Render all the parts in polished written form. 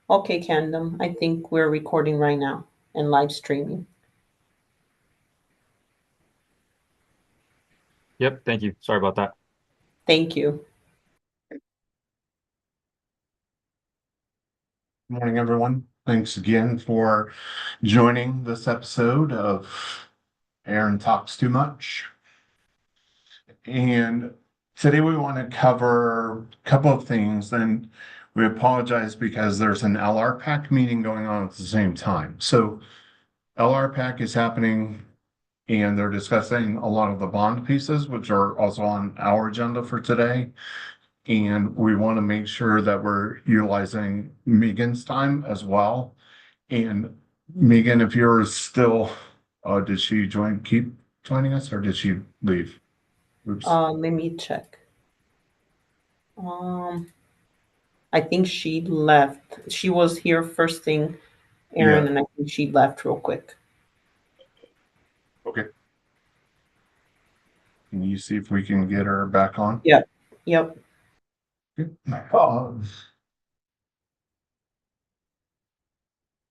Okay, Candom, I think we're recording right now and live streaming. Yep, thank you. Sorry about that. Thank you. Good morning, everyone. Thanks again for joining this episode of Aaron Talks Too Much. And today we want to cover a couple of things, and we apologize because there's an LRPAC meeting going on at the same time. So LRPAC is happening and they're discussing a lot of the bond pieces, which are also on our agenda for today. And we want to make sure that we're utilizing Megan's time as well. And Megan, if you're still, did she keep joining us, or did she leave? Oops. Let me check. Um, I think she left. She was here first thing, Aaron, Yeah. and I think she left real quick. Okay. Can you see if we can get her back on? Yep. Yep. Okay.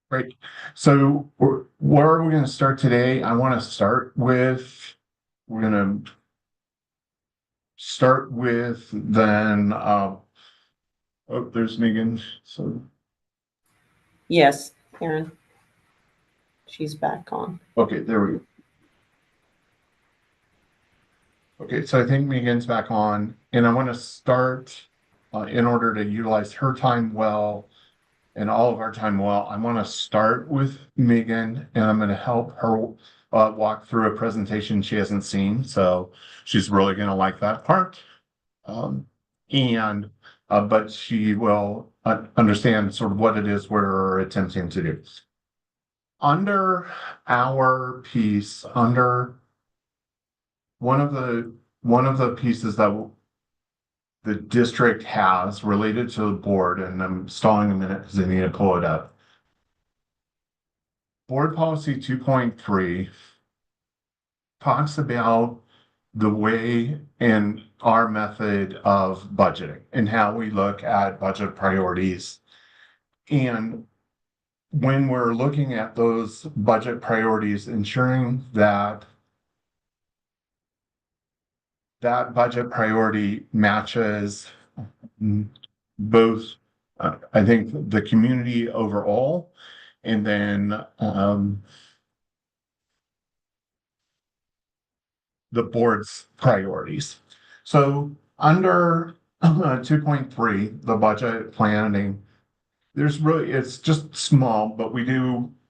Great. So where are we going to start today? We're going to start with then, oh, there's Megan. So, Yes, Aaron. She's back on. okay, there we go. Okay, so I think Megan's back on, and I want to start in order to utilize her time well and all of our time well. I want to start with Megan, and I'm going to help her walk through a presentation she hasn't seen. So she's really going to like that part. Um, and but she will understand sort of what it is we're attempting to do. Under our piece, under one of the pieces that the district has related to the board, and I'm stalling a minute because I need to pull it up. Board policy 2.3 talks about the way and our method of budgeting and how we look at budget priorities. And when we're looking at those budget priorities, ensuring that that budget priority matches both, I think, the community overall, and then the board's priorities. So under 2.3, the budget planning, it's just small, but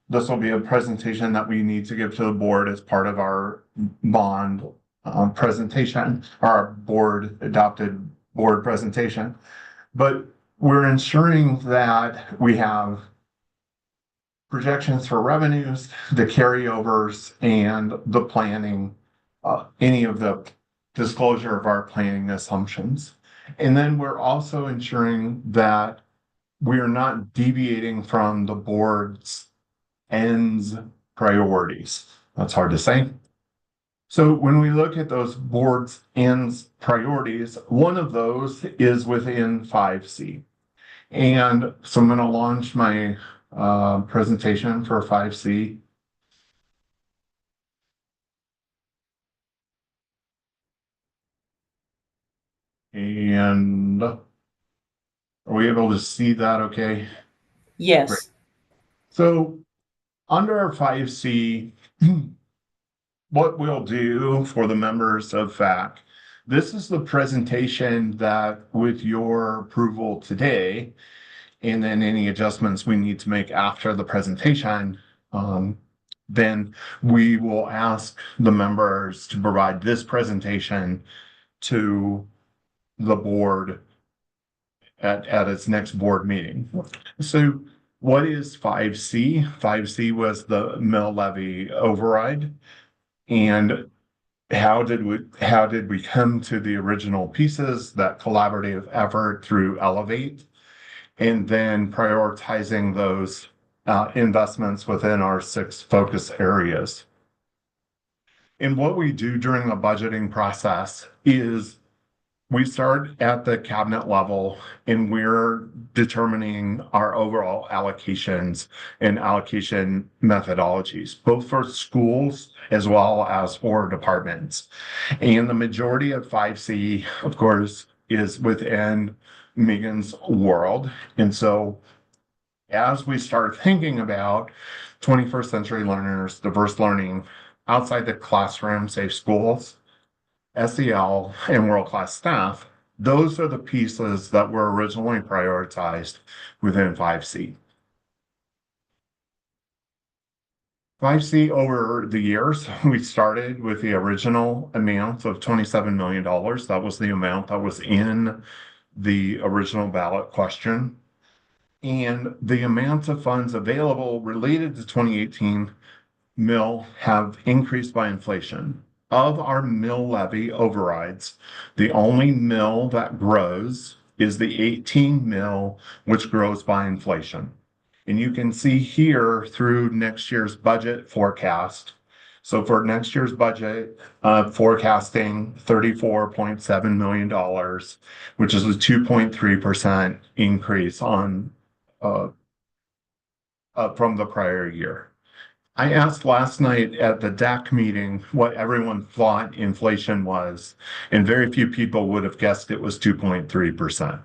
this will be a presentation that we need to give to the board as part of our bond presentation, our board adopted board presentation. But we're ensuring that we have projections for revenues, the carryovers, and the planning, any of the disclosure of our planning assumptions. And then we're also ensuring that we are not deviating from the board's ends priorities. That's hard to say. So when we look at those board's ends priorities, one of those is within 5C. And so I'm going to launch my presentation for 5C. And are we able to see that okay? Great. Yes. So under 5C, what we'll do for the members of FAC, this is the presentation that with your approval today, and then any adjustments we need to make after the presentation, then we will ask the members to provide this presentation to the board at its next board meeting. So what is 5C? 5C was the mill levy override. And how did we come to the original pieces, that collaborative effort through Elevate, and then prioritizing those investments within our 6 focus areas. And what we do during the budgeting process is we start at the cabinet level and we're determining our overall allocations and allocation methodologies, both for schools as well as for departments. And the majority of 5C, of course, is within Megan's world. And so as we start thinking about 21st century learners, diverse learning outside the classroom, safe schools, SEL, and world-class staff, those are the pieces that were originally prioritized within 5C. 5C over the years, we started with the original amount of $27 million. That was the amount that was in the original ballot question. And the amount of funds available related to 2018 mill have increased by inflation. Of our mill levy overrides, the only mill that grows is the 18 mill, which grows by inflation. And you can see here through next year's budget forecast. So for next year's budget, forecasting $34.7 million, which is a 2.3% increase on from the prior year. I asked last night at the DAC meeting what everyone thought inflation was, and very few people would have guessed it was 2.3%.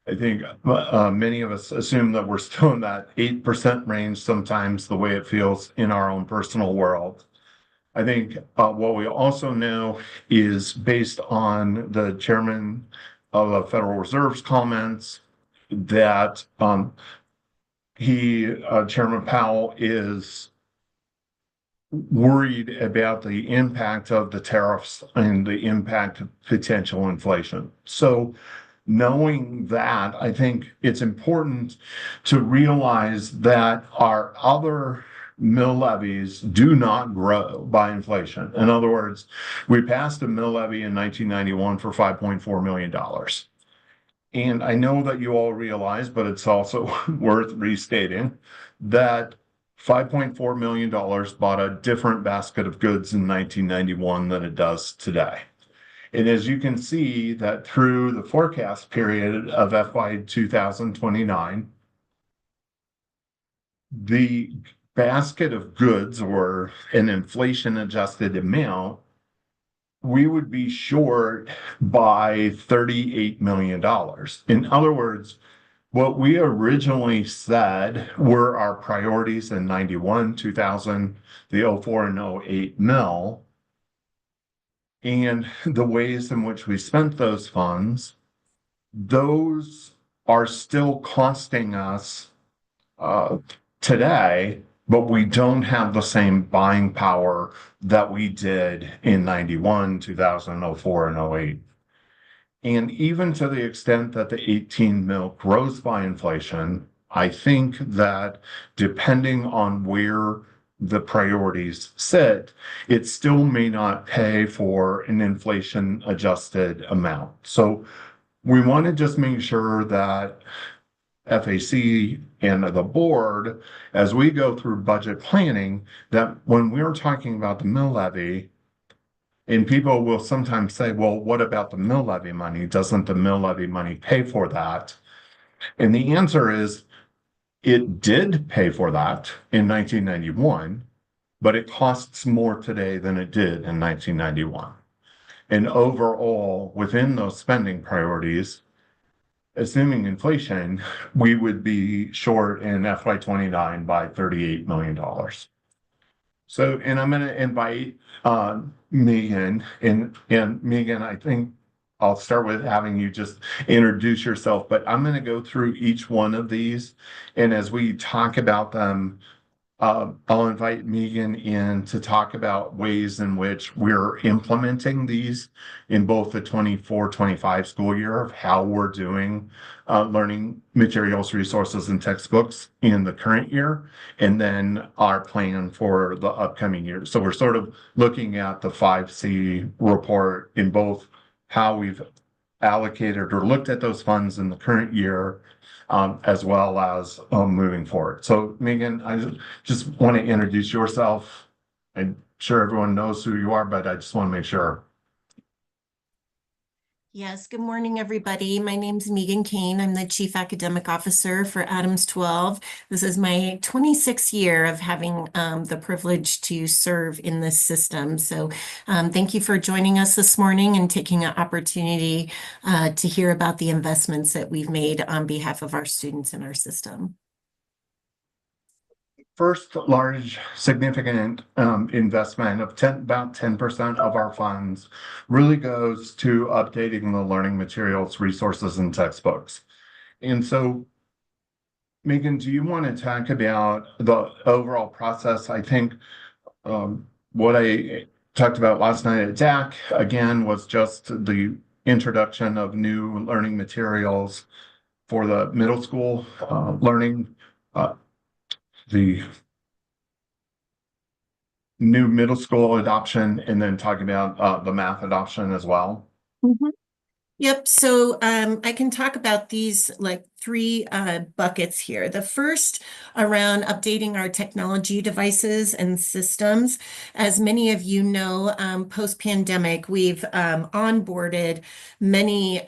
I think many of us assume that we're still in that 8% range sometimes, the way it feels in our own personal world. I think what we also know is based on the chairman of the Federal Reserve's comments that Chairman Powell is worried about the impact of the tariffs and the impact of potential inflation. So knowing that, I think it's important to realize that our other mill levies do not grow by inflation. In other words, we passed a mill levy in 1991 for $5.4 million. And I know that you all realize, but it's also worth restating, that $5.4 million bought a different basket of goods in 1991 than it does today. And as you can see that through the forecast period of FY 2029, the basket of goods, or an inflation adjusted amount, we would be short by $38 million. In other words, what we originally said were our priorities in 91, 2000, the 04 and 08 mill, and the ways in which we spent those funds, those are still costing us today, but we don't have the same buying power that we did in 91, 2000, 04, and 08. And even to the extent that the 18 mil grows by inflation, I think that depending on where the priorities sit, it still may not pay for an inflation adjusted amount. So we want to just make sure that FAC and the board, as we go through budget planning, that when we're talking about the mill levy, and people will sometimes say, well, what about the mill levy money? Doesn't the mill levy money pay for that? And the answer is it did pay for that in 1991, but it costs more today than it did in 1991. And overall, within those spending priorities, assuming inflation, we would be short in FY 29 by $38 million. So, and I'm going to invite Megan, and Megan, I think I'll start with having you just introduce yourself, but I'm going to go through each one of these. And as we talk about them, I'll invite Megan in to talk about ways in which we're implementing these in both the 24-25 school year of how we're doing learning materials, resources, and textbooks in the current year, and then our plan for the upcoming year. So we're sort of looking at the 5C report in both how we've allocated or looked at those funds in the current year, as well as moving forward. So Megan, I just want to introduce yourself. I'm sure everyone knows who you are, but I just want to make sure. Yes, good morning, everybody. My name's Megan Kane. I'm the Chief Academic Officer for Adams 12. This is my 26th year of having the privilege to serve in this system. So thank you for joining us this morning and taking an opportunity to hear about the investments that we've made on behalf of our students in our system. First large significant investment of about 10% of our funds really goes to updating the learning materials, resources, and textbooks. And so, Megan, do you want to talk about the overall process? I think what I talked about last night at DAC, again, was just the introduction of new learning materials for the middle school learning, the new middle school adoption, and then talking about the math adoption as well. Mhm. Yep, so I can talk about these like three buckets here. The first around updating our technology devices and systems. As many of you know, post-pandemic, we've onboarded many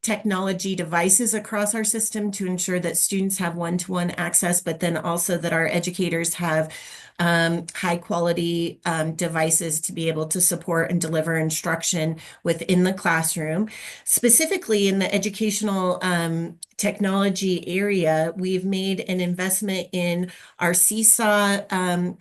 technology devices across our system to ensure that students have one-to-one access, but then also that our educators have high quality devices to be able to support and deliver instruction within the classroom. Specifically in the educational technology area, we've made an investment in our Seesaw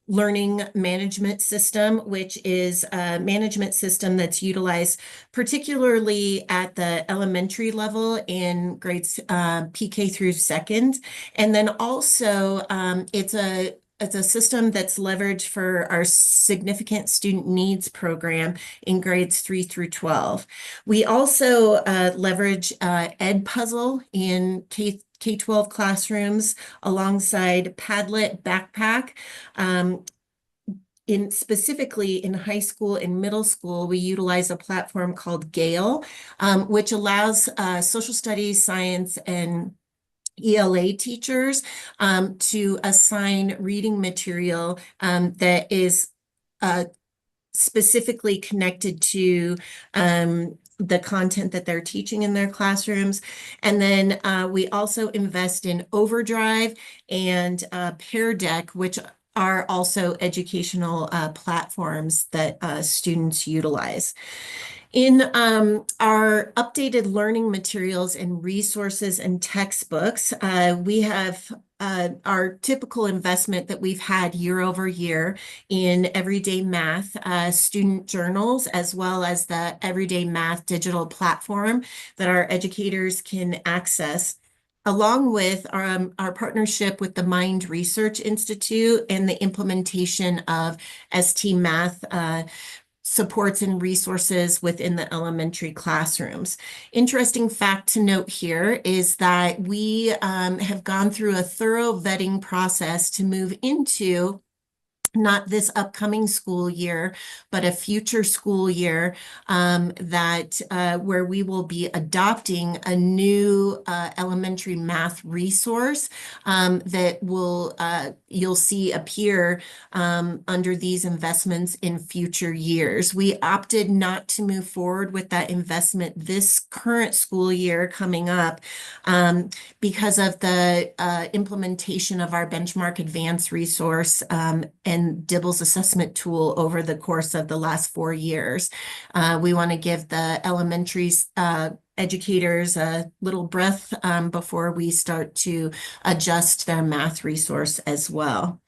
learning management system, which is a management system that's utilized particularly at the elementary level in grades PK through second. And then also it's a system that's leveraged for our significant student needs program in grades 3 through 12. We also leverage Edpuzzle in K-12 classrooms alongside Padlet Backpack. Specifically in high school and middle school, we utilize a platform called Gale, which allows social studies, science, and ELA teachers to assign reading material that is specifically connected to the content that they're teaching in their classrooms. And then we also invest in Overdrive and Pear Deck, which are also educational platforms that students utilize. In our updated learning materials and resources and textbooks, we have our typical investment that we've had year over year in everyday math, student journals, as well as the everyday math digital platform that our educators can access, along with our partnership with the Mind Research Institute and the implementation of ST Math supports and resources within the elementary classrooms. Interesting fact to note here is that we have gone through a thorough vetting process to move into not this upcoming school year, but a future school year that where we will be adopting a new elementary math resource that will you'll see appear under these investments in future years. We opted not to move forward with that investment this current school year coming up because of the implementation of our benchmark advanced resource and Dibble's assessment tool over the course of the last 4 years. We want to give the elementary educators a little breath before we start to adjust their math resource as well.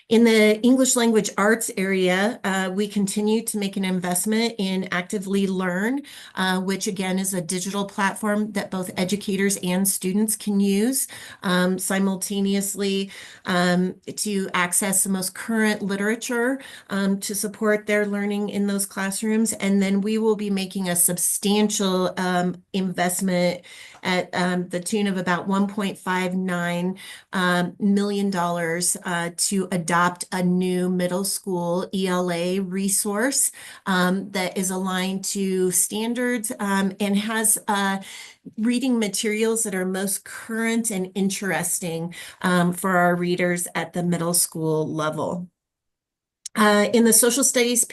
In the English language arts area, we continue to make an investment in Actively Learn, which again is a digital platform that both educators and students can use simultaneously to access the most current literature to support their learning in those classrooms. And then we will be making a substantial investment at the tune of about $1.59 million to adopt a new middle school ELA resource that is aligned to standards and has reading materials that are most current and interesting for our readers at the middle school level. In the social studies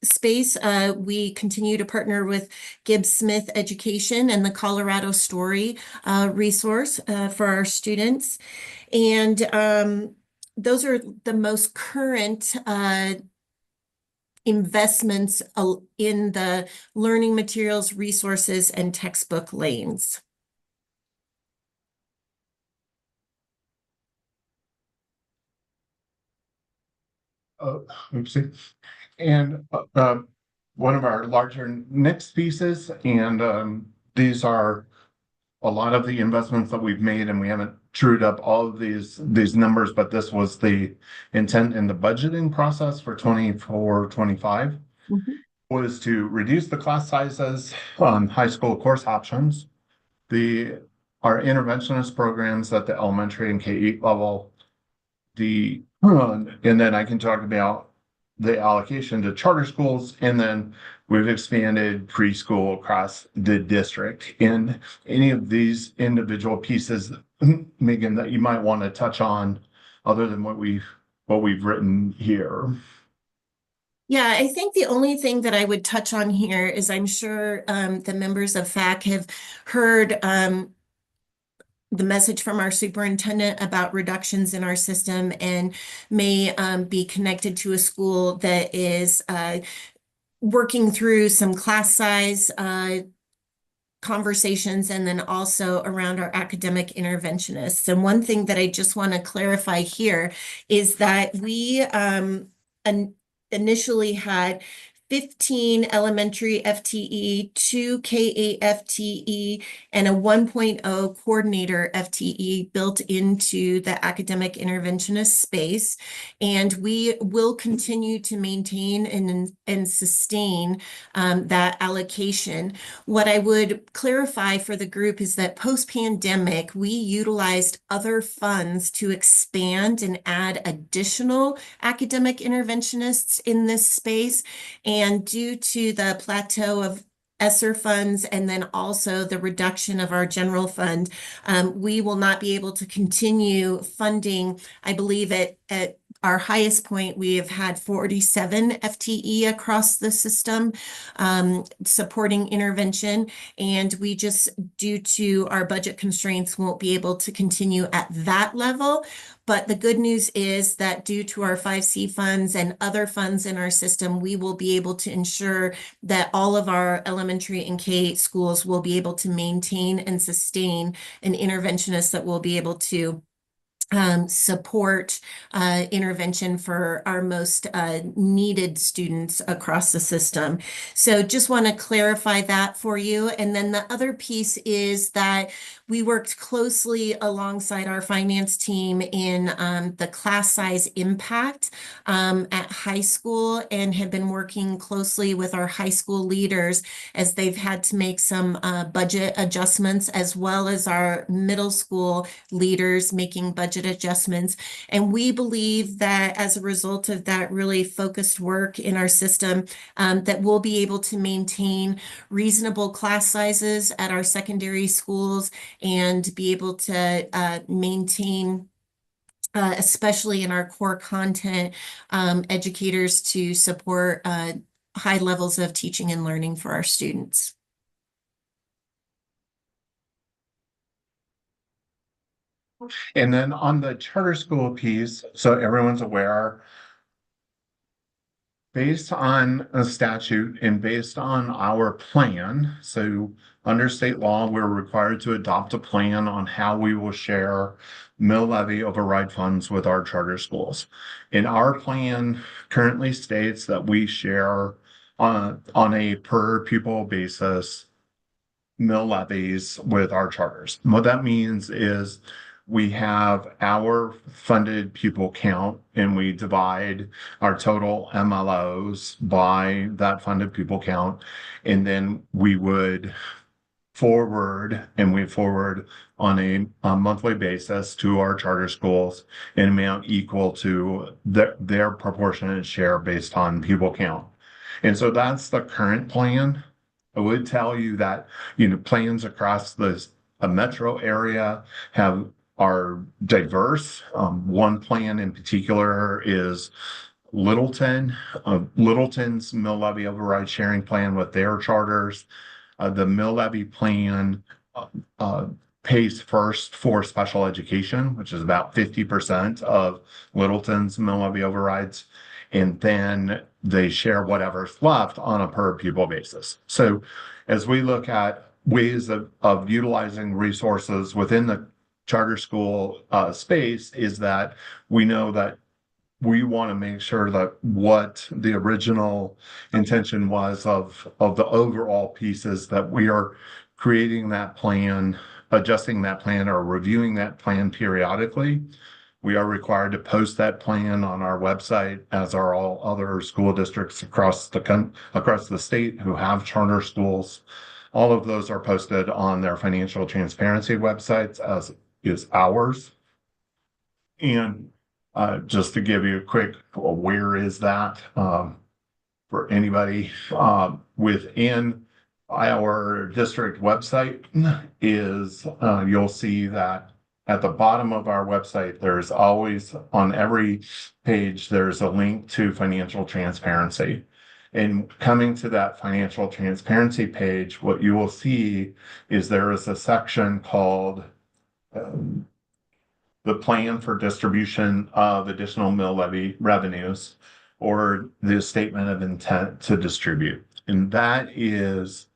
space, we continue to partner with Gibbs Smith Education and the Colorado Story resource for our students. And those are the most current investments in the learning materials, resources, and textbook lanes. Oopsie. And one of our larger next pieces, and these are a lot of the investments that we've made, and we haven't trued up all of these numbers, but this was the intent in the budgeting process for 24-25 was to reduce the class sizes on high school course options, our interventionist programs at the elementary and K-8 level, and then I can talk about the allocation to charter schools, and then we've expanded preschool across the district. In any of these individual pieces, Megan, that you might want to touch on, other than what we've written here. Yeah, I think the only thing that I would touch on here is I'm sure the members of FAC have heard the message from our superintendent about reductions in our system and may be connected to a school that is working through some class size conversations and then also around our academic interventionists. And one thing that I just want to clarify here is that we initially had 15 elementary FTE, 2 K-8 FTE, and a 1.0 coordinator FTE built into the academic interventionist space. And we will continue to maintain and sustain that allocation. What I would clarify for the group is that post-pandemic, we utilized other funds to expand and add additional academic interventionists in this space. And due to the plateau of ESSER funds and then also the reduction of our general fund, we will not be able to continue funding. I believe at our highest point, we have had 47 FTE across the system supporting intervention. And we just, due to our budget constraints, won't be able to continue at that level. But the good news is that due to our 5C funds and other funds in our system, we will be able to ensure that all of our elementary and K-8 schools will be able to maintain and sustain an interventionist that will be able to support intervention for our most needed students across the system. So just want to clarify that for you. And then the other piece is that we worked closely alongside our finance team in the class size impact at high school and have been working closely with our high school leaders as they've had to make some budget adjustments, as well as our middle school leaders making budget adjustments. And we believe that as a result of that really focused work in our system, that we'll be able to maintain reasonable class sizes at our secondary schools and be able to maintain especially in our core content, educators to support high levels of teaching and learning for our students. And then on the charter school piece, so everyone's aware, based on a statute and based on our plan, so under state law, we're required to adopt a plan on how we will share mill levy override funds with our charter schools. And our plan currently states that we share on a per pupil basis mill levies with our charters. And what that means is we have our funded pupil count and we divide our total MLOs by that funded pupil count. And then we would forward on a monthly basis to our charter schools an amount equal to their proportionate share based on pupil count. And so that's the current plan. I would tell you that, plans across a metro area are diverse. One plan in particular is Littleton. Littleton's mill levy override sharing plan with their charters. The mill levy plan uh, uh, pays first for special education, which is about 50% of Littleton's mill levy overrides. And then they share whatever's left on a per pupil basis. So as we look at ways of utilizing resources within the charter school space, is that we know that we want to make sure that what the original intention was of the overall pieces, that we are creating that plan, adjusting that plan, or reviewing that plan periodically. We are required to post that plan on our website, as are all other school districts across the state who have charter schools. All of those are posted on their financial transparency websites, as is ours. And just to give you a quick, where is that for anybody within our district website is you'll see that at the bottom of our website, there's always on every page, there's a link to financial transparency. And coming to that financial transparency page, what you will see is there is a section called the plan for distribution of additional mill levy revenues, or the statement of intent to distribute. And that is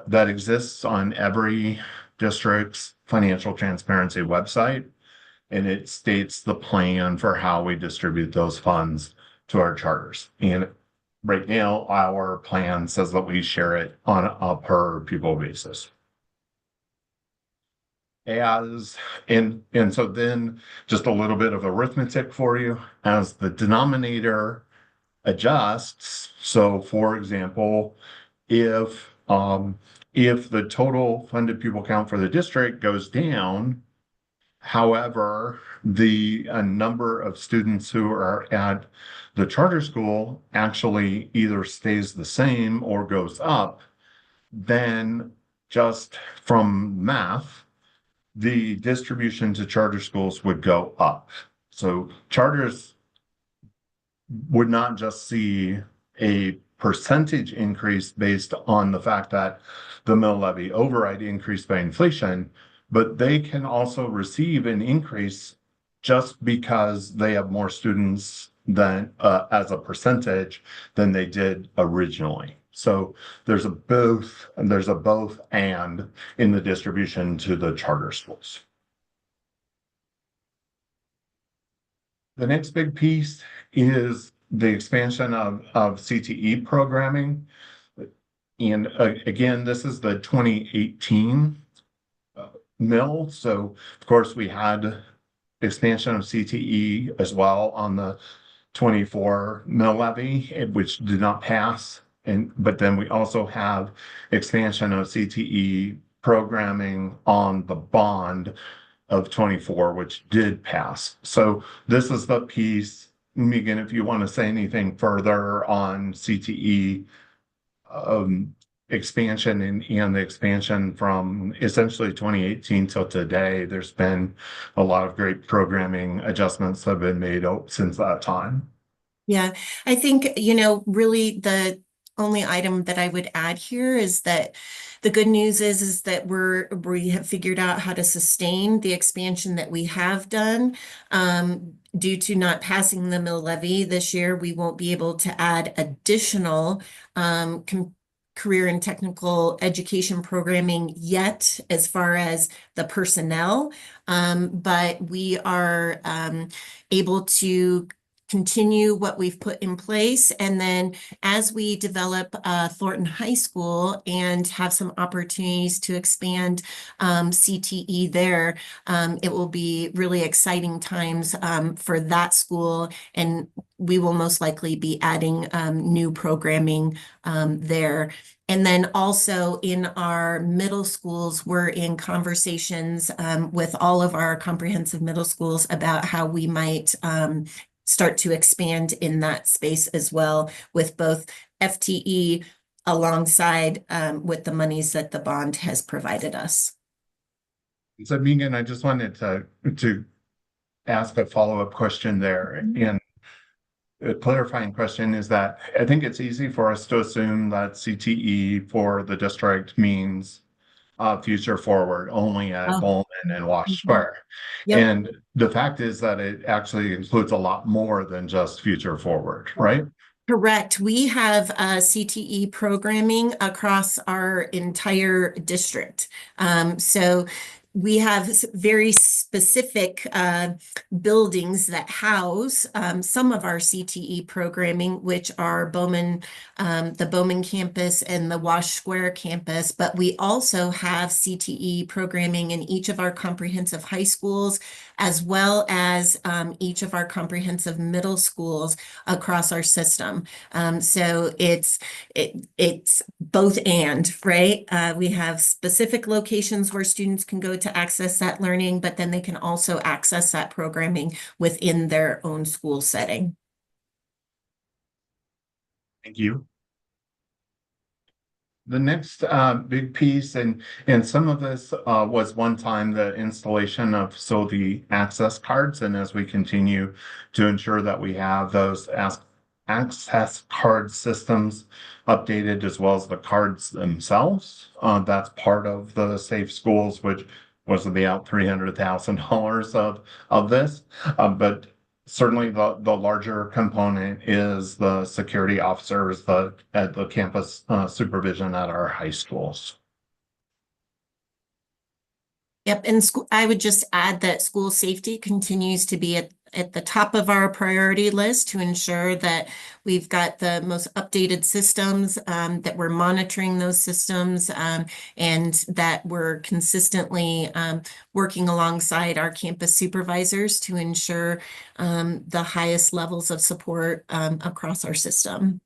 that exists on every district's financial transparency website. And it states the plan for how we distribute those funds to our charters. And right now, our plan says that we share it on a per pupil basis. And so then just a little bit of arithmetic for you as the denominator adjusts. So for example, if the total funded pupil count for the district goes down, however, the number of students who are at the charter school actually either stays the same or goes up, then just from math, the distribution to charter schools would go up. So charters would not just see a percentage increase based on the fact that the mill levy override increased by inflation, but they can also receive an increase just because they have more students than as a percentage than they did originally. So there's a both and in the distribution to the charter schools. The next big piece is the expansion of CTE programming. And again, this is the 2018 mill. So of course we had expansion of CTE as well on the 24 mill levy, which did not pass. But then we also have expansion of CTE programming on the bond of 24, which did pass. So this is the piece. Megan, if you want to say anything further on CTE expansion and the expansion from essentially 2018 till today, there's been a lot of great programming adjustments that have been made since that time. Yeah, I think, really the only item that I would add here is that the good news is that we have figured out how to sustain the expansion that we have done. Due to not passing the mill levy this year, we won't be able to add additional career and technical education programming yet as far as the personnel, but we are able to continue what we've put in place. And then as we develop Thornton High School and have some opportunities to expand CTE there, it will be really exciting times for that school. And we will most likely be adding new programming there. And then also in our middle schools, we're in conversations with all of our comprehensive middle schools about how we might start to expand in that space as well, with both FTE alongside with the monies that the bond has provided us. So Megan, I just wanted to ask a follow-up question there. And a clarifying question is that I think it's easy for us to assume that CTE for the district means future forward only at Oh. Bowman and Wash Square. Yep. And the fact is that it actually includes a lot more than just future forward, right? Correct. We have CTE programming across our entire district. So we have very specific buildings that house some of our CTE programming, which are the Bowman campus and the Wash Square campus. But we also have CTE programming in each of our comprehensive high schools, as well as each of our comprehensive middle schools across our system. So it's both and, right? We have specific locations where students can go to access that learning, but then they can also access that programming within their own school setting. Thank you. The next big piece, and some of this was one time the installation of the access cards, and as we continue to ensure that we have those access card systems updated as well as the cards themselves, that's part of the Safe Schools, which was about $300,000 of this, but certainly the larger component is the security officers at the campus supervision at our high schools. Yep, and I would just add that school safety continues to be at the top of our priority list to ensure that we've got the most updated systems, that we're monitoring those systems, and that we're consistently working alongside our campus supervisors to ensure the highest levels of support across our system.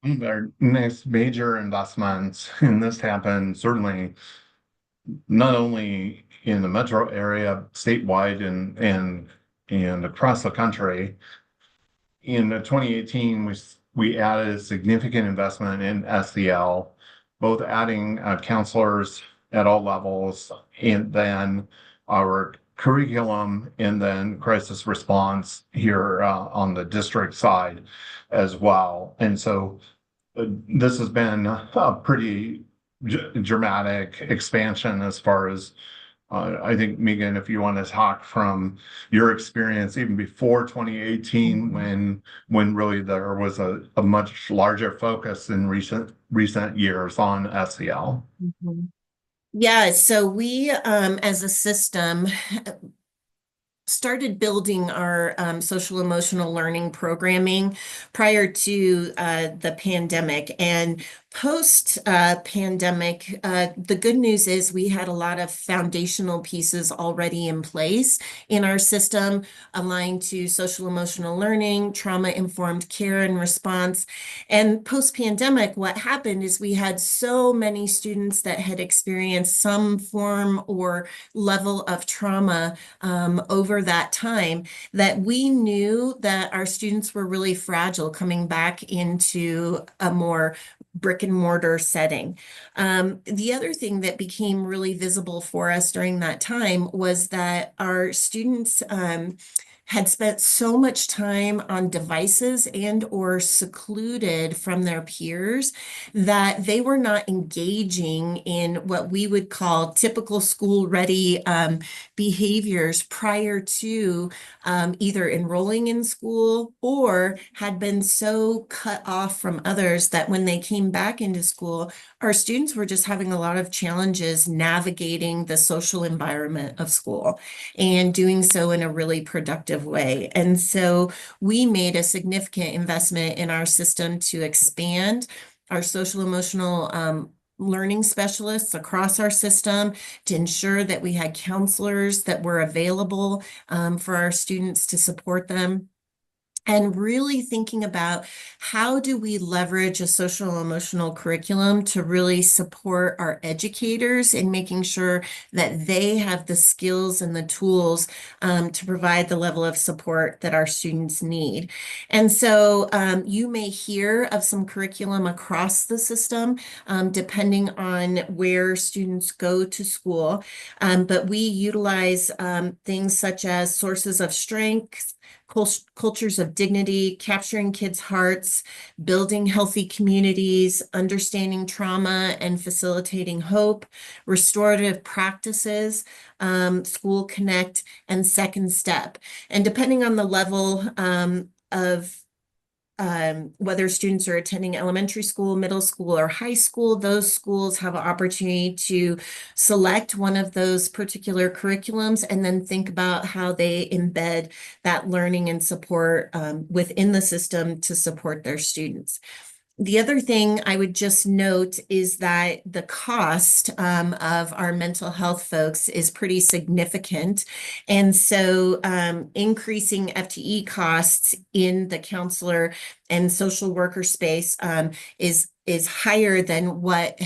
Our next major investments, and this happened certainly not only in the metro area, statewide and across the country. In 2018, we added a significant investment in SEL, both adding counselors at all levels, and then our curriculum, and then crisis response here on the district side as well. And so this has been a pretty dramatic expansion as far as I think, Megan, if you want to talk from your experience even before 2018, when really there was a much larger focus in recent years on SEL. Mm-hmm. Yeah, so we as a system started building our social emotional learning programming prior to the pandemic. And post pandemic, the good news is we had a lot of foundational pieces already in place in our system aligned to social emotional learning, trauma informed care and response. And post pandemic, what happened is we had so many students that had experienced some form or level of trauma over that time, that we knew that our students were really fragile coming back into a more brick and mortar setting. The other thing that became really visible for us during that time was that our students had spent so much time on devices and or secluded from their peers that they were not engaging in what we would call typical school ready behaviors prior to either enrolling in school, or had been so cut off from others that when they came back into school, our students were just having a lot of challenges navigating the social environment of school and doing so in a really productive way. And so we made a significant investment in our system to expand our social emotional learning specialists across our system, to ensure that we had counselors that were available for our students to support them. and really thinking about how do we leverage a social emotional curriculum to really support our educators in making sure that they have the skills and the tools to provide the level of support that our students need. And so you may hear of some curriculum across the system, depending on where students go to school. But we utilize things such as sources of strength, cultures of dignity, capturing kids' hearts, building healthy communities, understanding trauma and facilitating hope, restorative practices, School Connect, and Second Step. And depending on the level of whether students are attending elementary school, middle school, or high school, those schools have an opportunity to select one of those particular curriculums and then think about how they embed that learning and support within the system to support their students. The other thing I would just note is that the cost of our mental health folks is pretty significant. And so increasing FTE costs in the counselor and social worker space is higher than what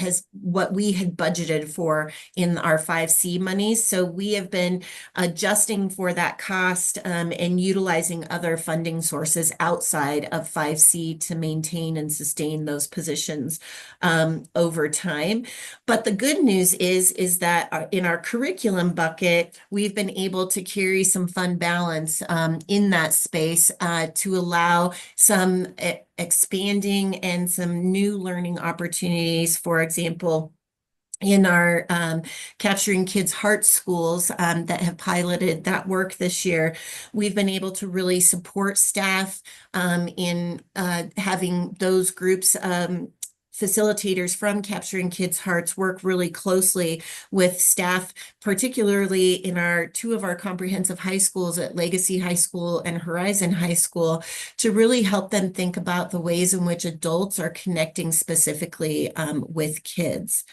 we had budgeted for in our 5C monies. So we have been adjusting for that cost and utilizing other funding sources outside of 5C to maintain and sustain those positions over time. But the good news is that in our curriculum bucket, we've been able to carry some fund balance in that space to allow some expanding and some new learning opportunities. For example, in our Capturing Kids' Heart schools that have piloted that work this year, we've been able to really support staff in having those groups facilitators from Capturing Kids' Hearts work really closely with staff, particularly in two of our comprehensive high schools at Legacy High School and Horizon High School, to really help them think about the ways in which adults are connecting specifically with kids.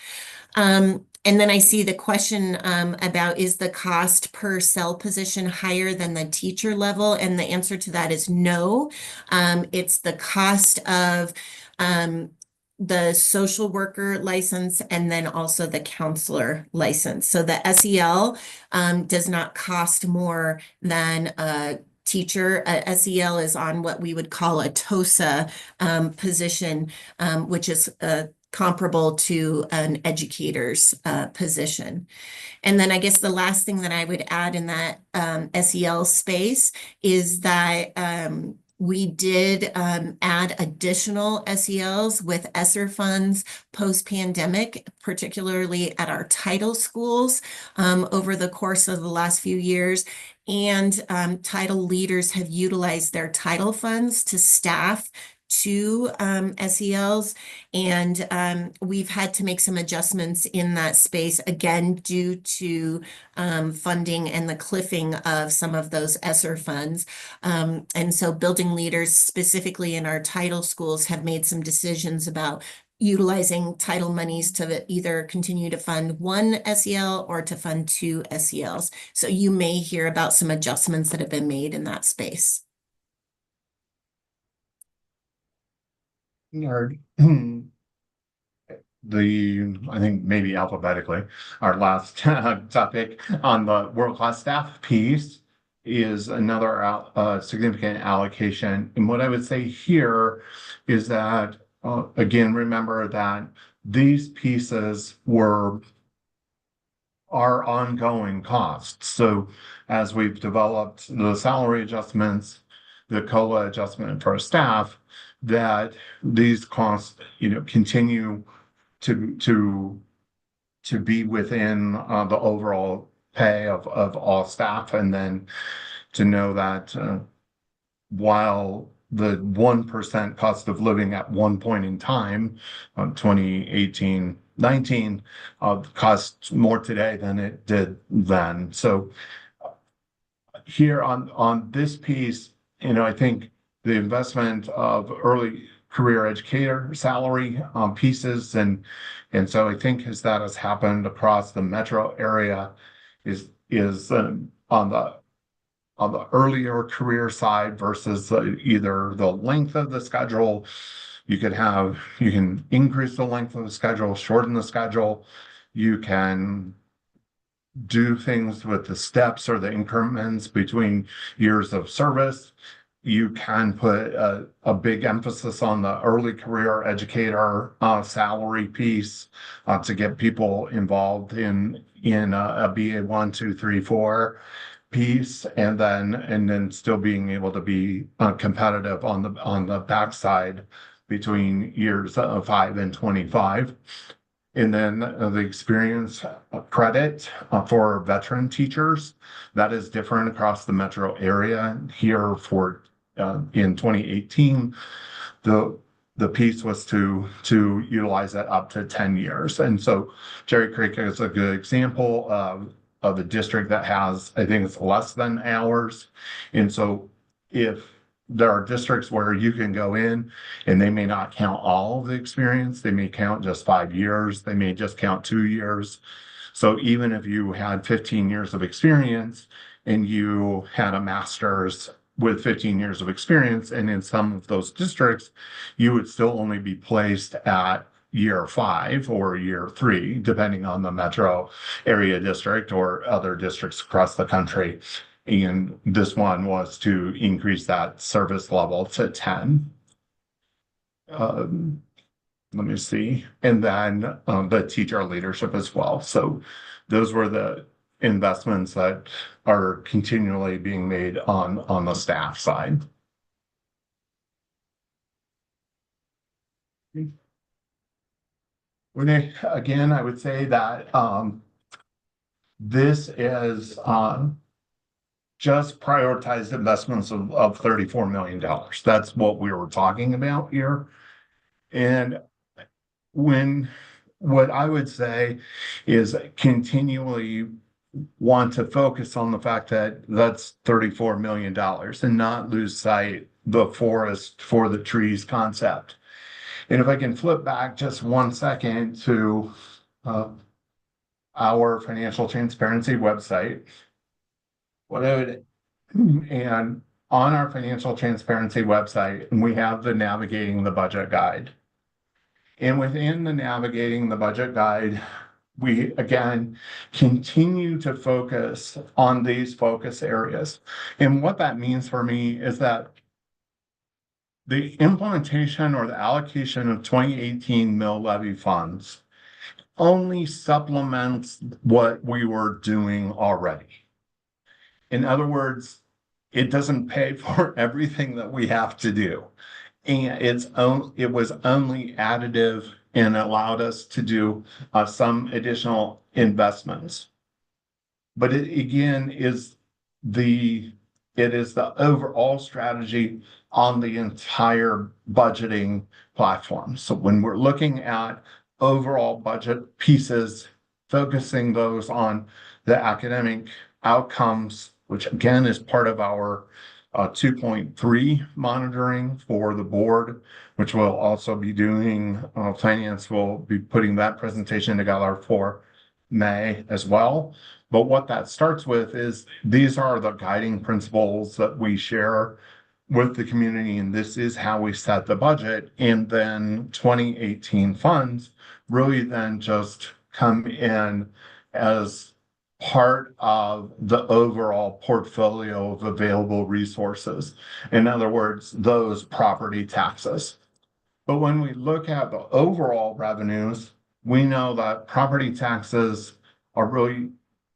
And then I see the question about, is the cost per cell position higher than the teacher level? And the answer to that is no. It's the cost of the social worker license and then also the counselor license. So the SEL does not cost more than a teacher. SEL is on what we would call a TOSA position, which is comparable to an educator's position. And then I guess the last thing that I would add in that SEL space is that we did add additional SELs with ESSER funds post-pandemic, particularly at our title schools over the course of the last few years. And title leaders have utilized their title funds to staff to SELs, and we've had to make some adjustments in that space, again, due to funding and the cliffing of some of those ESSER funds. And so building leaders, specifically in our title schools, have made some decisions about utilizing title monies to either continue to fund one SEL or to fund two SELs. So you may hear about some adjustments that have been made in that space. Nerd. I think maybe alphabetically, our last topic on the world-class staff piece is another significant allocation. And what I would say here is that, again, remember that these pieces are ongoing costs. So as we've developed the salary adjustments, the COLA adjustment for staff, that these costs, continue to be within the overall pay of all staff, and then to know that while the 1% cost of living at one point in time, 2018-19, costs more today than it did then. So here on this piece, I think the investment of early career educator salary pieces, and so I think as that has happened across the metro area, is on on the earlier career side versus either the length of the schedule. You can increase the length of the schedule, shorten the schedule. You can do things with the steps or the increments between years of service. You can put a big emphasis on the early career educator salary piece to get people involved in a BA 1, 2, 3, 4 piece, and then still being able to be competitive on the backside between years of 5 and 25. And then the experience credit for veteran teachers, that is different across the metro area. Here for in 2018, the piece was to utilize that up to 10 years. And so Cherry Creek is a good example of a district that has, I think it's less than hours. And so if there are districts where you can go in and they may not count all of the experience, they may count just 5 years, they may just count 2 years. So even if you had 15 years of experience and you had a master's with 15 years of experience, and in some of those districts, you would still only be placed at year 5 or year 3, depending on the metro area district or other districts across the country. And this one was to increase that service level to 10. Let me see. And then the teacher leadership as well. So those were the investments that are continually being made on the staff side. Again, I would say that this is just prioritized investments of $34 million. That's what we were talking about here. And what I would say is continually want to focus on the fact that that's $34 million and not lose sight the forest for the trees concept. And if I can flip back just 1 second to our financial transparency website, and on our financial transparency website, we have the navigating the budget guide. And within the navigating the budget guide, we again continue to focus on these focus areas. And what that means for me is that the implementation or the allocation of 2018 mill levy funds only supplements what we were doing already. In other words, it doesn't pay for everything that we have to do. And it was only additive and allowed us to do some additional investments. But it again is the overall strategy on the entire budgeting platform. So when we're looking at overall budget pieces, focusing those on the academic outcomes, which again is part of our 2.3 monitoring for the board, which will also be doing, finance will be putting that presentation together for May as well. But what that starts with is these are the guiding principles that we share with the community, and this is how we set the budget. And then 2018 funds really then just come in as part of the overall portfolio of available resources. In other words, those property taxes. But when we look at the overall revenues, we know that property taxes are really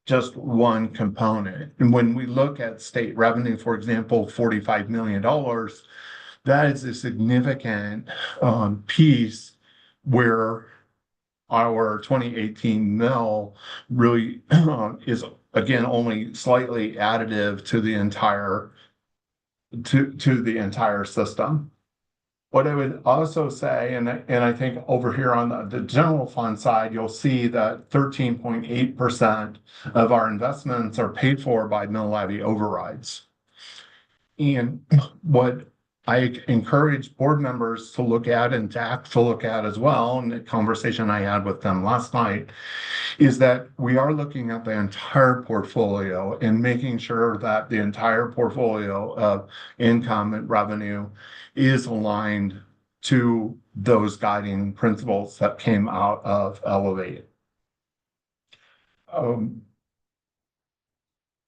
just one component. And when we look at state revenue, for example, $45 million, that is a significant piece where our 2018 mill really is again only slightly additive to the entire system. What I would also say, and I think over here on the general fund side, you'll see that 13.8% of our investments are paid for by mill levy overrides. And what I encourage board members to look at and to look at as well. And the conversation I had with them last night is that we are looking at the entire portfolio and making sure that the entire portfolio of income and revenue is aligned to those guiding principles that came out of Elevate.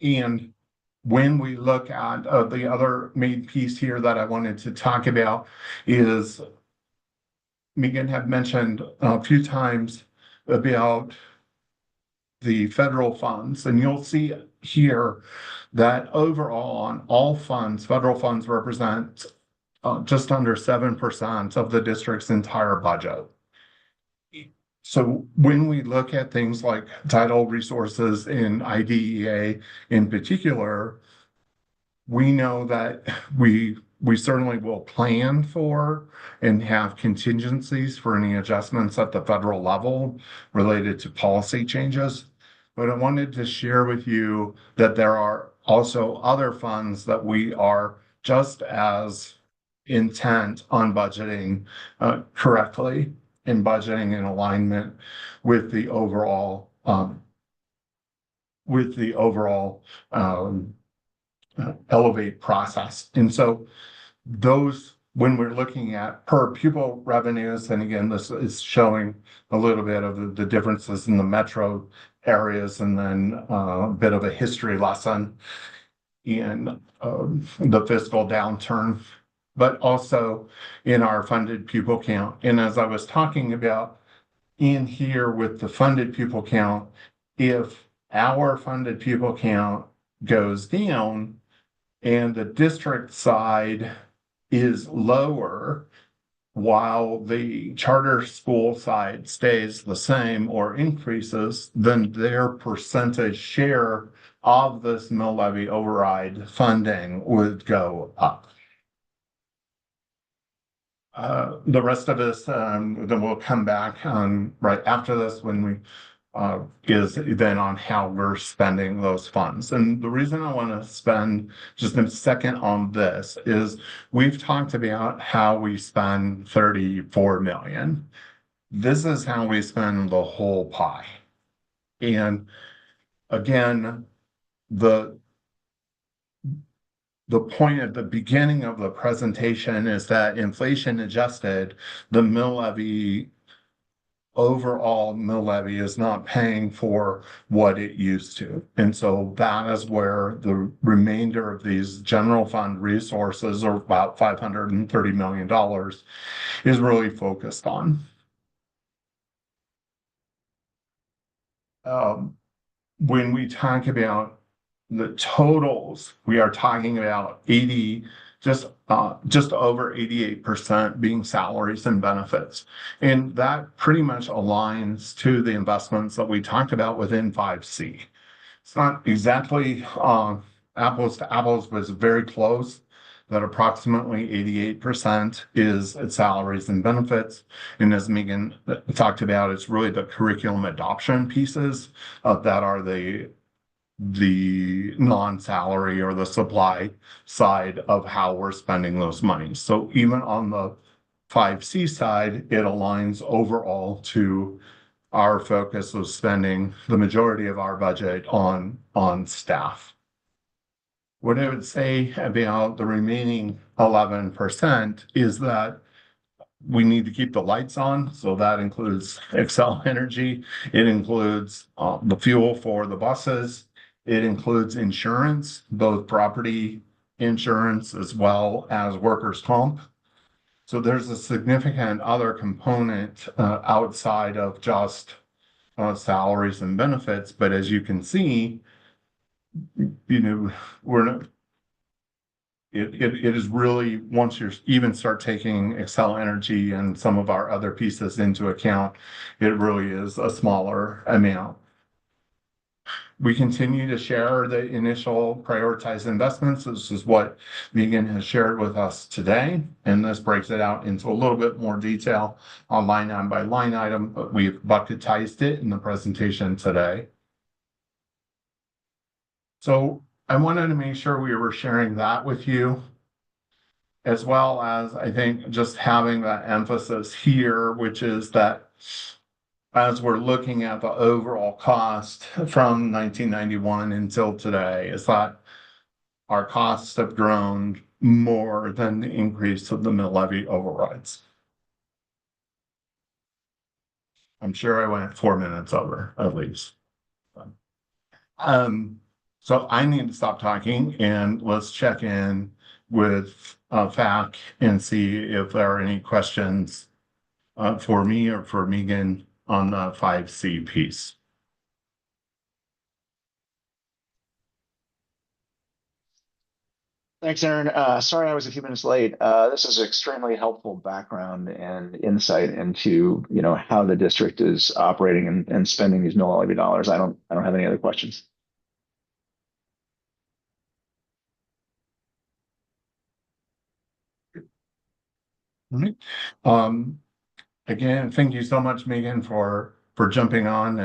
And when we look at the other main piece here that I wanted to talk about is Megan had mentioned a few times about the federal funds, and you'll see here that overall on all funds, federal funds represent just under 7% of the district's entire budget. So when we look at things like tidal resources in IDEA in particular, we know that we certainly will plan for and have contingencies for any adjustments at the federal level related to policy changes. But I wanted to share with you that there are also other funds that we are just as intent on budgeting correctly and budgeting in alignment with the overall Elevate process. And so those, when we're looking at per pupil revenues, and again, this is showing a little bit of the differences in the metro areas, and then a bit of a history lesson in the fiscal downturn, but also in our funded pupil count. And as I was talking about in here with the funded pupil count, if our funded pupil count goes down and the district side is lower while the charter school side stays the same or increases, then their percentage share of this mill levy override funding would go up. The rest of this, then we'll come back on right after this when we is then on how we're spending those funds. And the reason I want to spend just a second on this is we've talked about how we spend 34 million. This is how we spend the whole pie. And again, the point at the beginning of the presentation is that inflation adjusted, the mill levy, overall mill levy is not paying for what it used to. And so that is where the remainder of these general fund resources, or about $530 million, is really focused on. When we talk about the totals, we are talking about just over 88% being salaries and benefits. And that pretty much aligns to the investments that we talked about within 5C. It's not exactly apples to apples, but it's very close, that approximately 88% is its salaries and benefits. And as Megan talked about, it's really the curriculum adoption pieces that are the non-salary or the supply side of how we're spending those monies. So even on the 5C side, it aligns overall to our focus of spending the majority of our budget on staff. What I would say about the remaining 11% is that we need to keep the lights on. So that includes Xcel Energy. It includes the fuel for the buses. It includes insurance, both property insurance as well as workers' comp. So there's a significant other component outside of just salaries and benefits. But as you can see, we're not, it is really, once you even start taking Xcel Energy and some of our other pieces into account, it really is a smaller amount. We continue to share the initial prioritized investments. This is what Megan has shared with us today, and this breaks it out into a little bit more detail on line item by line item, but we've bucketized it in the presentation today. So I wanted to make sure we were sharing that with you. as well as I think just having that emphasis here, which is that as we're looking at the overall cost from 1991 until today, is that our costs have grown more than the increase of the mill levy overrides. I'm sure I went 4 minutes over at least. So I need to stop talking and let's check in with FAC and see if there are any questions for me or for Megan on the 5C piece. Thanks, Aaron. Sorry I was a few minutes late. This is extremely helpful background and insight into, how the district is operating and spending these mill levy dollars. I don't have any other questions. All right. Again, thank you so much, Megan, for jumping on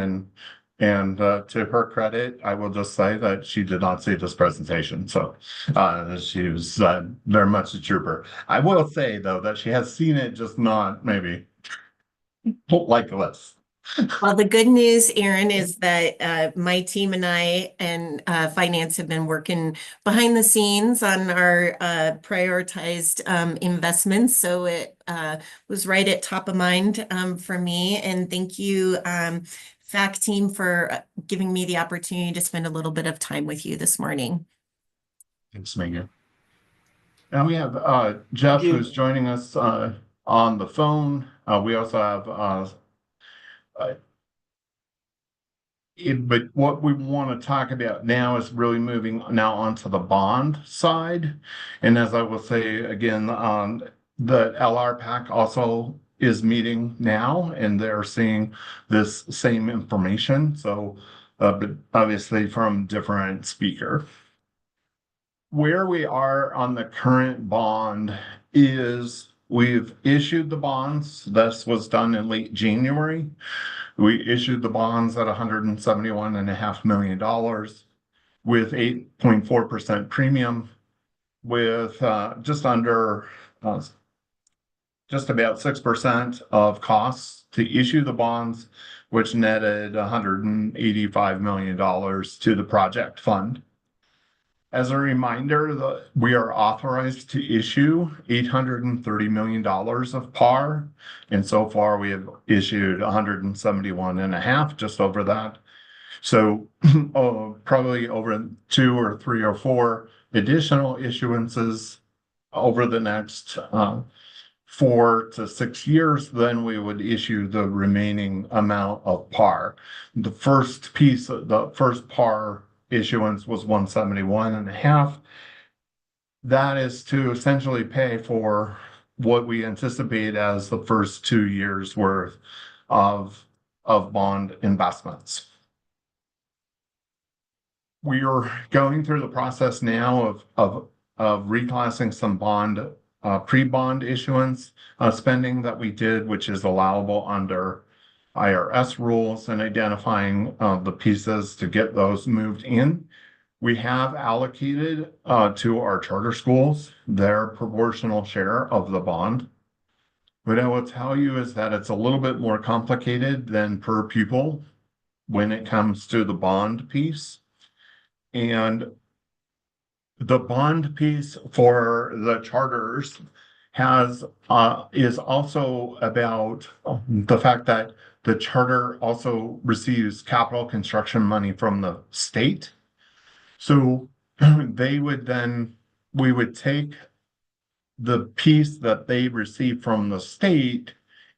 and to her credit, I will just say that she did not see this presentation. So she was very much a trooper. I will say though that she has seen it, just not maybe like this. Well, the good news, Aaron, is that my team and I and finance have been working behind the scenes on our prioritized investments. So it was right at top of mind for me. And thank you, FAC team, for giving me the opportunity to spend a little bit of time with you this morning. Thanks, Megan. And we have Jeff, who's joining us on the phone. We also have but what we want to talk about now is really moving now onto the bond side. And as I will say again, the LR PAC also is meeting now and they're seeing this same information. So, but obviously from different speaker. Where we are on the current bond is we've issued the bonds. This was done in late January. We issued the bonds at $171.5 million with 8.4% premium, with just about 6% of costs to issue the bonds, which netted $185 million to the project fund. As a reminder, we are authorized to issue $830 million of par, and so far we have issued 171.5, just over that. So probably over 2 or 3 or 4 additional issuances over the next 4 to 6 years, then we would issue the remaining amount of par. The first par issuance was 171.5. That is to essentially pay for what we anticipate as the first 2 years worth of bond investments. We are going through the process now of reclassing some pre-bond issuance spending that we did, which is allowable under IRS rules, and identifying the pieces to get those moved in. We have allocated to our charter schools their proportional share of the bond. What I will tell you is that it's a little bit more complicated than per pupil when it comes to the bond piece. And the bond piece for the charters is also about the fact that the charter also receives capital construction money from the state. So we would take the piece that they receive from the state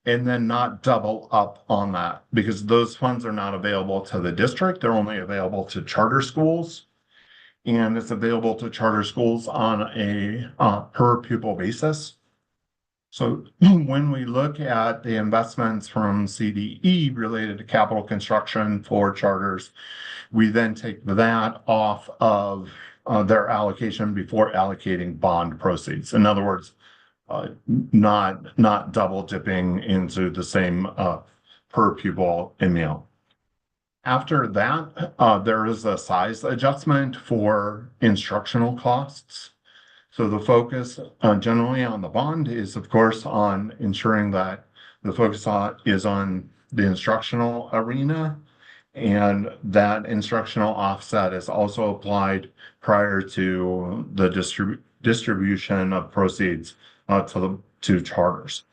and then not double up on that, because those funds are not available to the district. They're only available to charter schools. And it's available to charter schools on a per pupil basis. So when we look at the investments from CDE related to capital construction for charters, we then take that off of their allocation before allocating bond proceeds. In other words, not double dipping into the same per pupil amount. After that, there is a size adjustment for instructional costs. So the focus generally on the bond is, of course, on ensuring that the focus is on the instructional arena, and that instructional offset is also applied prior to the distribution of proceeds to charters.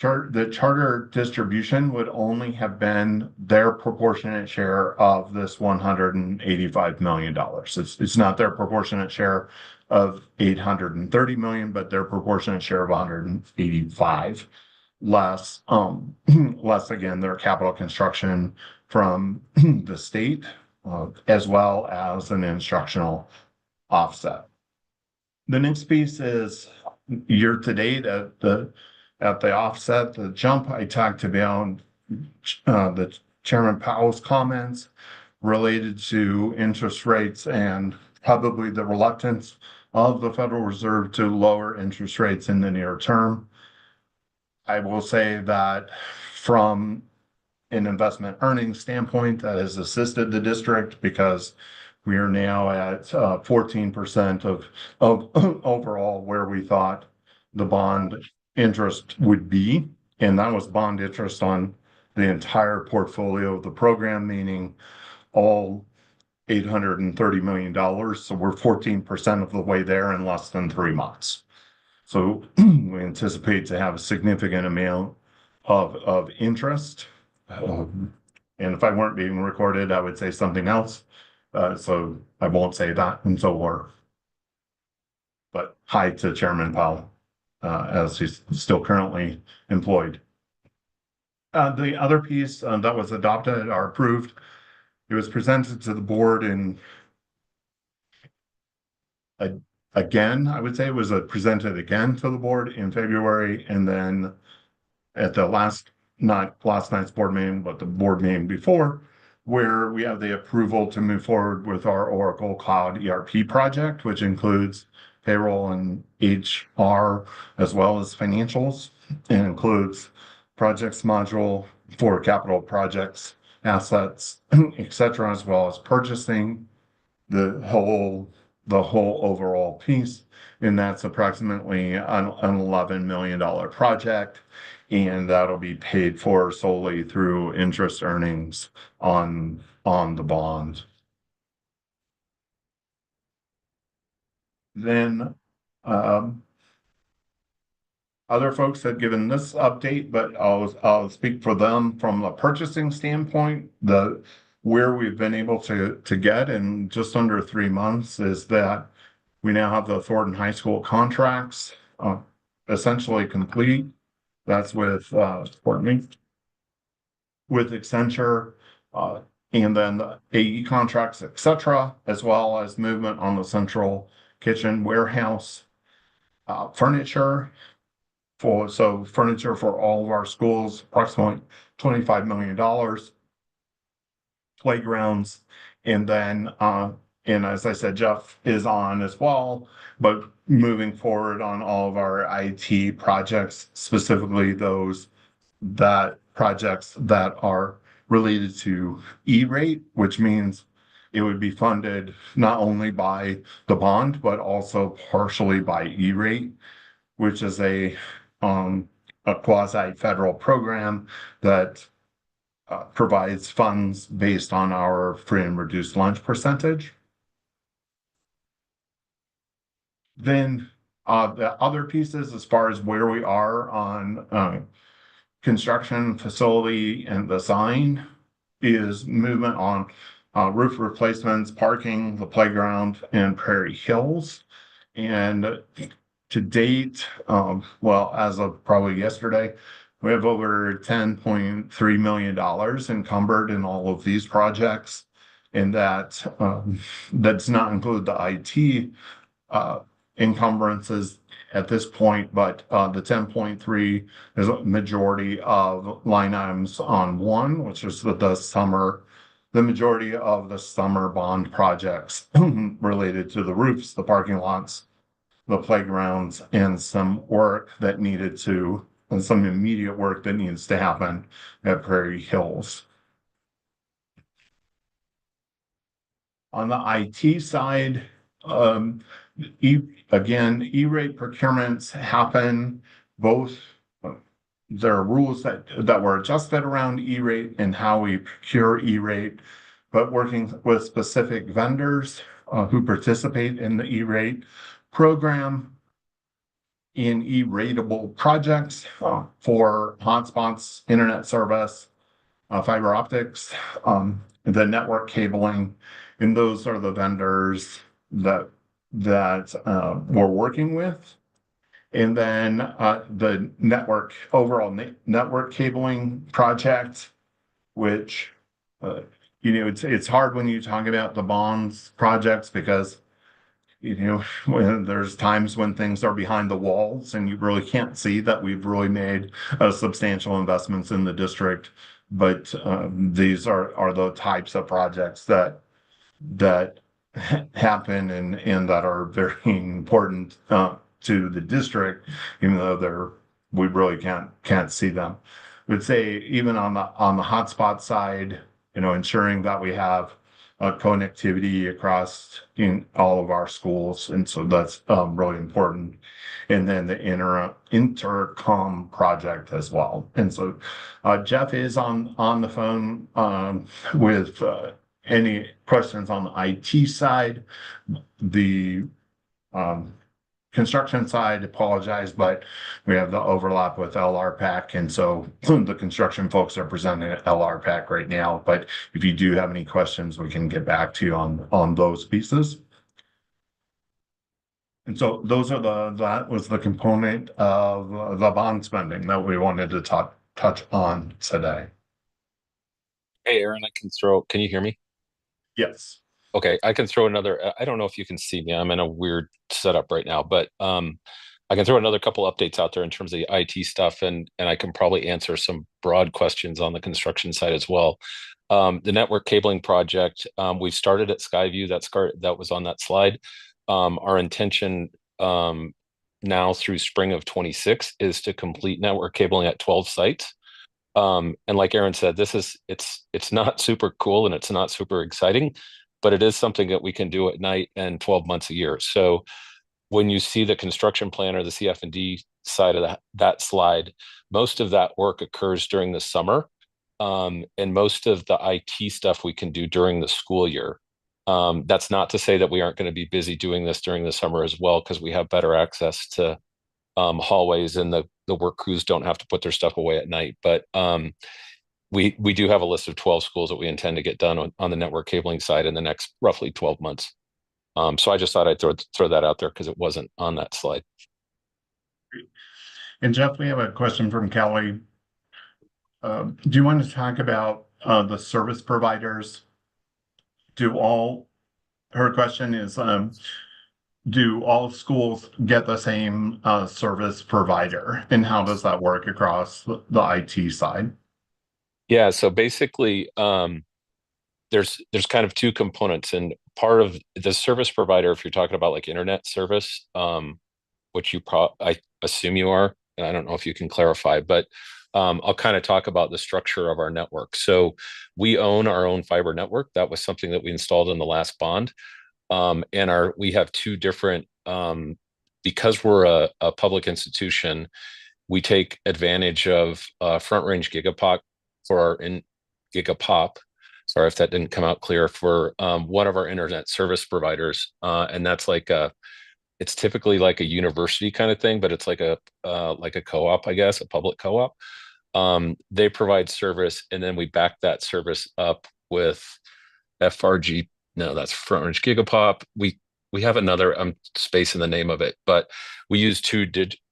The charter distribution would only have been their proportionate share of this $185 million. It's not their proportionate share of 830 million, but their proportionate share of 185, less less again their capital construction from the state, as well as an instructional offset. The next piece is year to date at the offset, the jump I talked about, the Chairman Powell's comments related to interest rates and probably the reluctance of the Federal Reserve to lower interest rates in the near term. I will say that from an investment earnings standpoint, that has assisted the district because we are now at 14% of overall where we thought the bond interest would be. And that was bond interest on the entire portfolio of the program, meaning all $830 million. So we're 14% of the way there in less than 3 months. So we anticipate to have a significant amount of interest. And if I weren't being recorded, I would say something else. So I won't say that until but hi to Chairman Powell, as he's still currently employed. The other piece that was adopted or approved, it was presented to the board in again, I would say it was presented again to the board in February, and then at the not last night's board meeting, but the board meeting before, where we have the approval to move forward with our Oracle Cloud ERP project, which includes payroll and HR, as well as financials, and includes projects module for capital projects, assets, etc., as well as purchasing the whole overall piece. And that's approximately an $11 million project. And that'll be paid for solely through interest earnings on the bond. Then other folks have given this update, but I'll speak for them from a purchasing standpoint. Where we've been able to get in just under 3 months is that we now have the Thornton High School contracts essentially complete. That's with with Accenture, and then the AE contracts, etc., as well as movement on the central kitchen warehouse, furniture for all of our schools, approximately $25 million, playgrounds, and then and as I said, Jeff is on as well, but moving forward on all of our IT projects, specifically those projects that are related to E-rate, which means it would be funded not only by the bond, but also partially by E-rate, which is a quasi-federal program that provides funds based on our free and reduced lunch percentage. Then the other pieces, as far as where we are on construction, facility, and design, is movement on roof replacements, parking, the playground, and Prairie Hills. And to date, well, as of probably yesterday, we have over $10.3 million encumbered in all of these projects. And that does not include the IT encumbrances at this point, but the 10.3 is a majority of line items on one, which is the majority of the summer bond projects related to the roofs, the parking lots, the playgrounds, and some immediate work that needs to happen at Prairie Hills. On the IT side, again, E-rate procurements happen both. There are rules that were adjusted around E-rate and how we procure E-rate, but working with specific vendors who participate in the E-rate program in E-rateable projects for hotspots, internet service, fiber optics, the network cabling, and those are the vendors that we're working with. And then the overall network cabling project, which it's hard when you talk about the bonds projects because when there's times when things are behind the walls and you really can't see that we've really made substantial investments in the district. But these are the types of projects that happen and that are very important to the district, even though we really can't see them. I would say even on the hotspot side, ensuring that we have connectivity across in all of our schools, and so that's really important. And then the intercom project as well. And so Jeff is on the phone with any questions on the IT side. The construction side, apologize, but we have the overlap with LRPAC, and so the construction folks are presenting at LRPAC right now. But if you do have any questions, we can get back to you on those pieces. And so that was the component of the bond spending that we wanted to touch on today. Hey, Aaron, can you hear me? Yes. Okay, I can throw another, I don't know if you can see me. I'm in a weird setup right now, but I can throw another couple updates out there in terms of the IT stuff, and I can probably answer some broad questions on the construction side as well. The network cabling project, we've started at Skyview. That was on that slide. Our intention now through spring of 26 is to complete network cabling at 12 sites. And like Aaron said, it's not super cool and it's not super exciting, but it is something that we can do at night and 12 months a year. So when you see the construction plan or the CF&D side of that slide, most of that work occurs during the summer. And most of the IT stuff we can do during the school year. That's not to say that we aren't going to be busy doing this during the summer as well, because we have better access to hallways and the work crews don't have to put their stuff away at night. But we do have a list of 12 schools that we intend to get done on the network cabling side in the next roughly 12 months. So I just thought I'd throw that out there because it wasn't on that slide. And Jeff, we have a question from Kelly. Do you want to talk about the service providers? Her question is, do all schools get the same service provider, and how does that work across the IT side? Yeah, so basically, there's kind of two components, and part of the service provider, if you're talking about like internet service, which I assume you are, and I don't know if you can clarify, but I'll kind of talk about the structure of our network. So we own our own fiber network. That was something that we installed in the last bond. And we have two different, because we're a public institution, we take advantage of front range gigapop gigapop. Sorry if that didn't come out clear, for one of our internet service providers. And that's it's typically like a university kind of thing, but it's like a co-op, I guess, a public co-op. They provide service, and then we back that service up with FRG. No, that's front range gigapop. We have another space in the name of it, but we use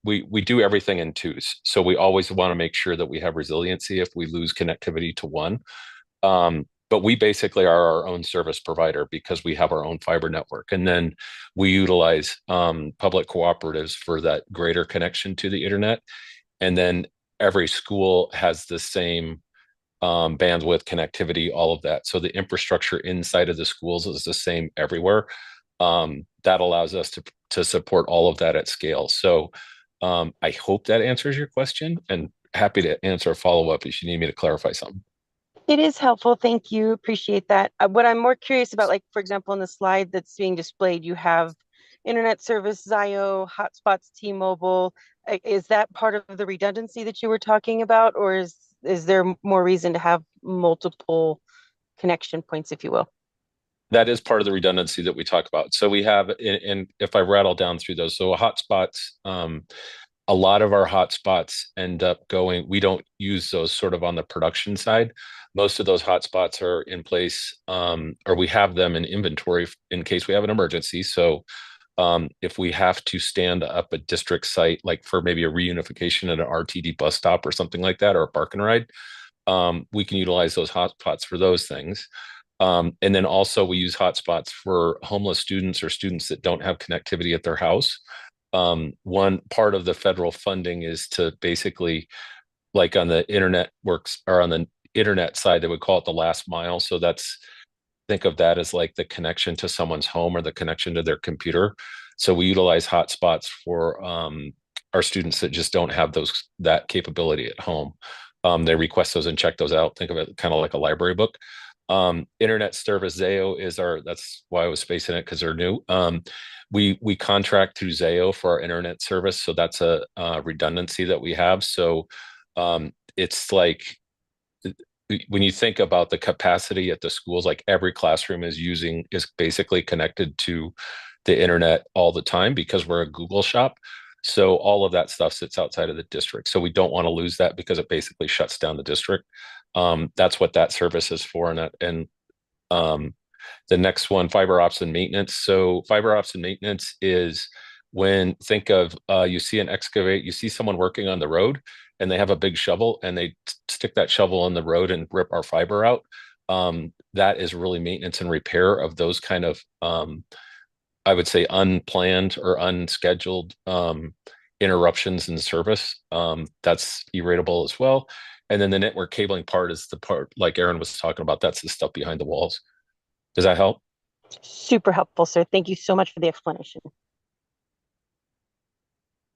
we do everything in twos. So we always want to make sure that we have resiliency if we lose connectivity to one. But we basically are our own service provider because we have our own fiber network. And then we utilize public cooperatives for that greater connection to the internet. And then every school has the same bandwidth, connectivity, all of that. So the infrastructure inside of the schools is the same everywhere. That allows us to support all of that at scale. So I hope that answers your question, and happy to answer a follow-up if you need me to clarify something. It is helpful. Thank you. Appreciate that. What I'm more curious about, like, for example, in the slide that's being displayed, you have internet service, Zio, hotspots, T-Mobile. Is that part of the redundancy that you were talking about, or is there more reason to have multiple connection points, if you will? That is part of the redundancy that we talk about. So we have, and if I rattle down through those, so hotspots, a lot of our hotspots end up going, we don't use those sort of on the production side. Most of those hotspots are in place, or we have them in inventory in case we have an emergency. So if we have to stand up a district site, like for maybe a reunification at an RTD bus stop or something like that, or a park and ride, we can utilize those hotspots for those things. And then also we use hotspots for homeless students or students that don't have connectivity at their house. One part of the federal funding is to basically, like on the internet works, or on the internet side, they would call it the last mile. So think of that as like the connection to someone's home or the connection to their computer. So we utilize hotspots for our students that just don't have that capability at home. They request those and check those out. Think of it kind of like a library book. Internet service Zayo is that's why I was spacing it, because they're new. We contract through Zayo for our internet service, so that's a redundancy that we have. So it's like, when you think about the capacity at the schools, like every classroom is basically connected to the internet all the time because we're a Google shop. So all of that stuff sits outside of the district. So we don't want to lose that because it basically shuts down the district. That's what that service is for. The next one, fiber ops and maintenance. So fiber ops and maintenance is think of, you see an excavate, you see someone working on the road and they have a big shovel and they stick that shovel in the road and rip our fiber out. That is really maintenance and repair of those kind of, I would say, unplanned or unscheduled interruptions in service. That's E-ratable as well. And then the network cabling part is the part like Aaron was talking about. That's the stuff behind the walls. Does that help? Super helpful, sir. Thank you so much for the explanation.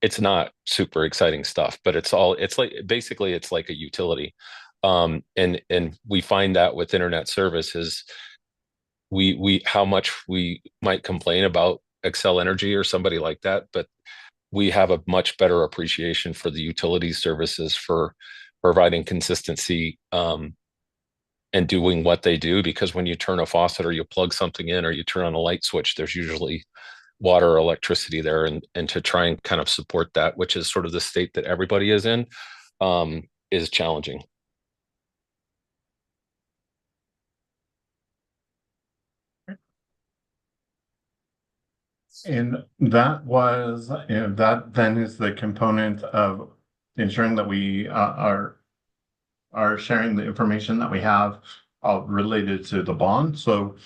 It's not super exciting stuff, but it's like basically it's like a utility. And we find that with internet services, how much we might complain about Excel Energy or somebody like that, but we have a much better appreciation for the utility services for providing consistency and doing what they do, because when you turn a faucet or you plug something in or you turn on a light switch, there's usually water or electricity there, and to try and kind of support that, which is sort of the state that everybody is in, is challenging. And that then is the component of ensuring that we are sharing the information that we have related to the bond. So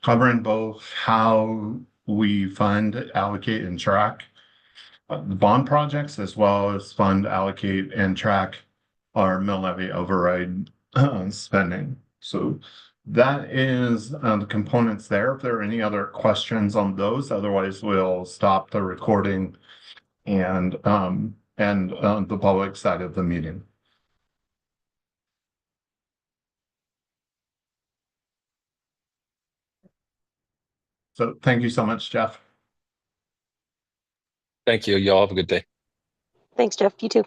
covering both how we fund, allocate, and track the bond projects, as well as fund, allocate, and track our mill levy override spending. So that is the components there. If there are any other questions on those, otherwise we'll stop the recording and the public side of the meeting. So thank you so much, Jeff. Thank you. Y'all have a good day. Thanks, Jeff. You too.